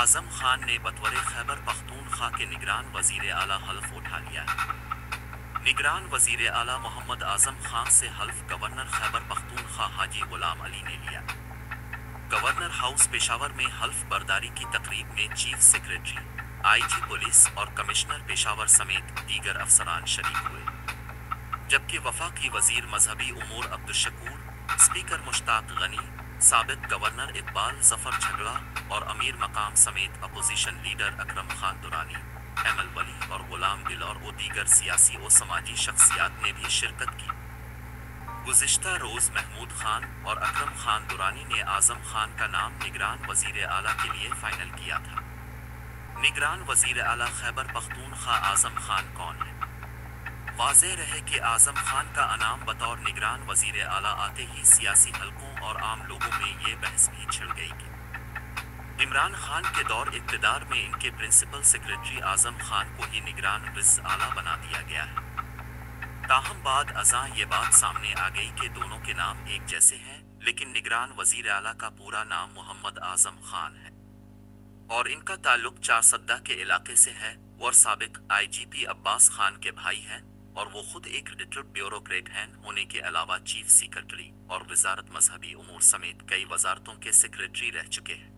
اعظم خان نے بطور خیبر پختونخوا کے نگران وزیر اعلیٰ حلف اٹھا لیا ہے۔ نگران وزیر اعلیٰ محمد اعظم خان سے حلف گورنر خیبر پختونخوا حاجی غلام علی نے لیا۔ گورنر ہاؤس پشاور میں حلف برداری کی تقریب میں چیف سیکریٹری، آئی جی پولیس اور کمشنر پشاور سمیت دیگر افسران شریک ہوئے، جبکہ وفاقی وزیر مذہبی امور عبدالشکور، اسپیکر مشتاق غنی، سابق گورنر اقبال ظفر جھگڑا اور امیر مقام سمیت اپوزیشن لیڈر اکرم خان درانی، ایمل ولی اور غلام دل اور دیگر سیاسی و سماجی شخصیات نے بھی شرکت کی۔ گزشتہ روز محمود خان اور اکرم خان درانی نے اعظم خان کا نام نگران وزیر اعلیٰ کے لیے فائنل کیا تھا۔ نگران وزیر اعلیٰ خیبر پختونخوا اعظم خان کون ہے؟ واضح رہے کہ اعظم خان کا انعام بطور نگران وزیر اعلیٰ آتے ہی سیاسی حلقوں اور عام لوگوں میں یہ بحث بھی چھڑ گئی کہ عمران خان کے دور اقتدار میں ان کے پرنسپل سیکریٹری اعظم خان کو ہی نگران وزیر اعلیٰ بنا دیا گیا ہے۔ تاہم بعد ازاں یہ بات سامنے آ گئی کہ دونوں کے نام ایک جیسے ہیں، لیکن نگران وزیر اعلیٰ کا پورا نام محمد اعظم خان ہے اور ان کا تعلق چارسدہ کے علاقے سے ہے اور سابق آئی جی پی عباس خان کے بھائی ہیں، اور وہ خود ایک ریٹائرڈ بیوروکریٹ ہیں ہونے کے علاوہ چیف سیکریٹری اور وزارت مذہبی امور سمیت کئی وزارتوں کے سیکریٹری رہ چکے ہیں۔